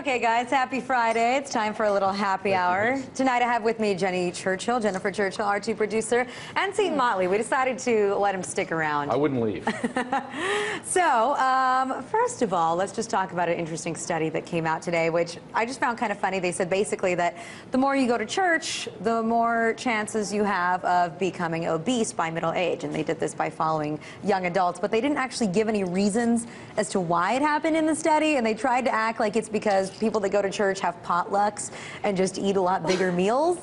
Okay, guys, happy Friday. It's time for a little happy hour. Tonight I have with me Jennifer Churchill, our two producer, and Seton Motley. We decided to let him stick around. I wouldn't leave. So, first of all, let's just talk about an interesting study that came out today, which I just found kind of funny. They said basically that the more you go to church, the more chances you have of becoming obese by middle age. And they did this by following young adults, but they didn't actually give any reasons as to why it happened in the study, and they tried to act like it's because people that go to church have potlucks and just eat a lot bigger meals.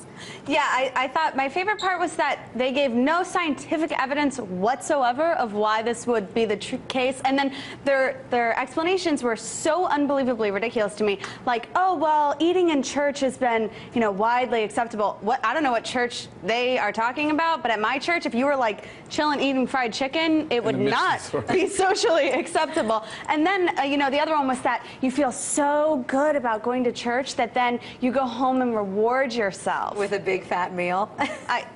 Yeah, I thought my favorite part was that they gave no scientific evidence whatsoever of why this would be the case, and then their explanations were so unbelievably ridiculous to me. Like, oh well, eating in church has been, you know, widely acceptable. What, I don't know what church they are talking about, but at my church, if you were like chilling eating fried chicken, it would not be socially acceptable. And then you know, the other one was that you feel so good about going to church that then you go home and reward yourself with a big fat meal.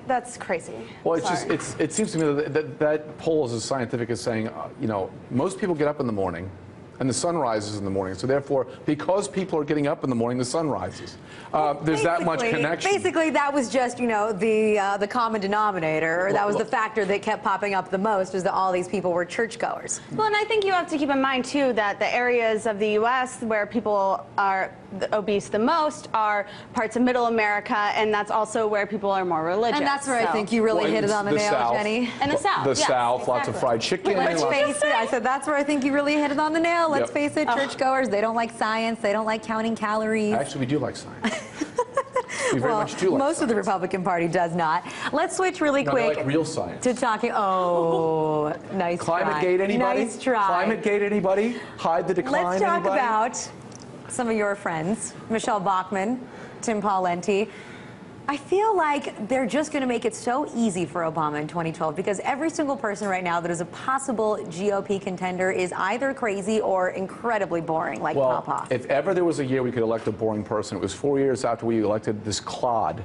That's crazy. Well, it seems to me that poll is as scientific as saying, you know, most people get up in the morning and the sun rises in the morning. So therefore, because people are getting up in the morning, the sun rises. There's that much connection. Basically, that was just, you know, the common denominator, or that was the factor that kept popping up the most, is that all these people were churchgoers. Well, and I think you have to keep in mind, too, that the areas of the U.S. where people are obese the most are parts of middle America, and that's also where people are more religious. And that's where I think you really hit it on the nail, South. Jenny. And the South. The South, lots of fried chicken. Let's face it, I said that's where I think you really hit it on the nail. Let's face it, churchgoers, they don't like science, they don't like counting calories. Actually, we do like science. We very much do like most science. of the Republican Party does not. Let's switch really quick. Like real science. To talking. Oh, nice try. Climate gate, anybody? Nice try. Climate gate, anybody? Hide the decline, Let's talk anybody? about some of your friends, Michelle Bachmann, Tim Pawlenty. I feel like they're just going to make it so easy for Obama in 2012 because every single person right now that is a possible GOP contender is either crazy or incredibly boring, like Papa. If ever there was a year we could elect a boring person, it was 4 years after we elected this clod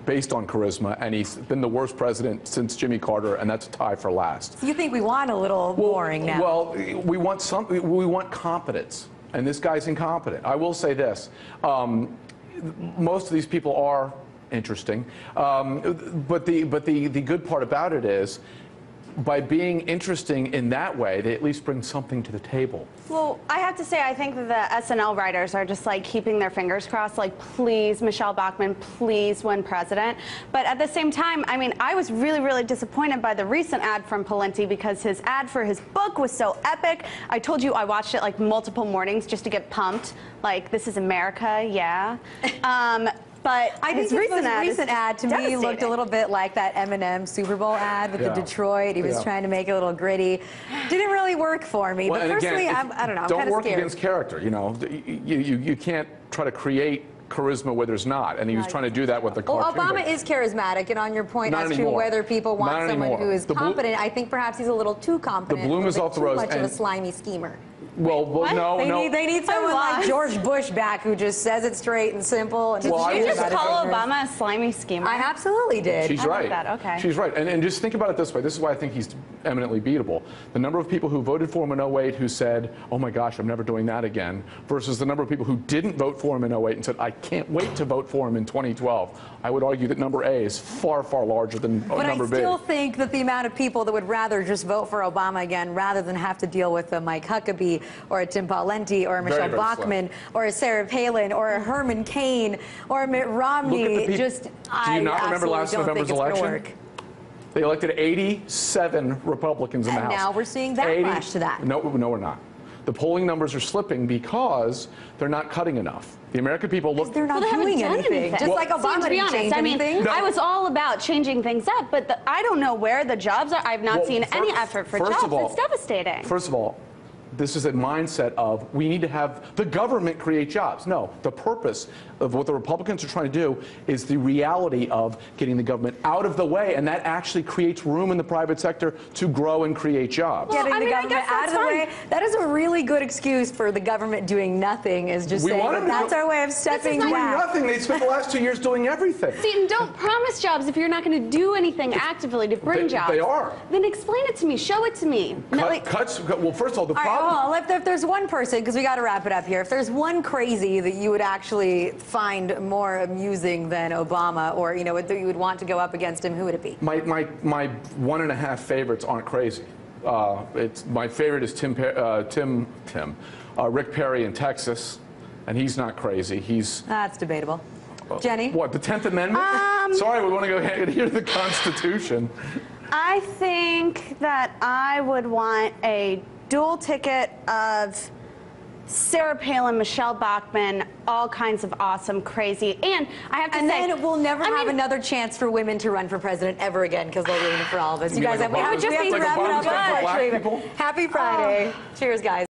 based on charisma, and he's been the worst president since Jimmy Carter, and that's a tie for last. So you think we want a little boring now? Well, we want competence, and this guy's incompetent. I will say this. Most of these people are interesting, but the good part about it is, by being interesting in that way, they at least bring something to the table. Well, I have to say, I think that the SNL writers are just like keeping their fingers crossed, like, please, Michelle Bachmann, please win president. But at the same time, I mean, I was really, really disappointed by the recent ad from Pawlenty because his ad for his book was so epic. I told you I watched it like multiple mornings just to get pumped. Like, this is America, yeah. But I think his recent ad to me looked a little bit like that Eminem Super Bowl ad with the Detroit. He was trying to make it a little gritty. Didn't really work for me. Well, but personally, I don't know. I'm don't kind of work scared. against character. You know, you can't try to create charisma where there's not, and he was trying to do that with the cartoon. Well, Obama is charismatic, and on your point as to whether people want someone who is competent, I think perhaps he's a little too competent. The bloom is off the rose. Too much of a slimy schemer. Well, no. They need someone like George Bush back who just says it straight and simple. And did you just call Obama a slimy schemer? I absolutely did. She's right. That. Okay. She's right. And just think about it this way. This is why I think he's eminently beatable. The number of people who voted for him in 08 who said, oh my gosh, I'm never doing that again, versus the number of people who didn't vote for him in 08 and said, I can't wait to vote for him in 2012. I would argue that number A is far, far larger than number B. But I still think that the amount of people that would rather just vote for Obama again rather than have to deal with a Mike Huckabee or a Tim Pawlenty or a Michelle Bachmann or a Sarah Palin or a Herman Cain or a Mitt Romney. Do you not remember last November's election? They elected 87 Republicans in the House. And now we're seeing backlash to that. No, we're not. The polling numbers are slipping because they're not cutting enough. The American people look. They're not doing anything. Just like Obama didn't change anything. I was all about changing things up, but I don't know where the jobs are. I've not seen any effort for jobs. It's devastating. First of all, this is a mindset of we need to have the government create jobs. No, the purpose of what the Republicans are trying to do is the reality of getting the government out of the way, and that actually creates room in the private sector to grow and create jobs. Getting the government out of the way, that is a really good excuse for the government doing nothing, is just saying that that's our way of stepping back. Doing nothing. They spent the last 2 years doing everything. Seton, don't promise jobs if you're not going to do anything actively to bring jobs. They are. Then explain it to me. Show it to me. Cuts. Well, first of all, the problem Paul, if there's one person, because we got to wrap it up here, if there's one crazy that you would actually find more amusing than Obama, or that you would want to go up against him, who would it be? My 1.5 favorites aren't crazy. My favorite is Rick Perry in Texas, and he's not crazy. That's debatable. Jenny? What, the 10th Amendment? Sorry, we want to go adhere to the Constitution. I think that I would want a dual ticket of Sarah Palin, Michelle Bachmann, all kinds of awesome, crazy, and I have to say... And then we'll never have another chance for women to run for president ever again, because they'll ruin it for all of us. You guys, we have to wrap it up. Happy Friday. Cheers, guys.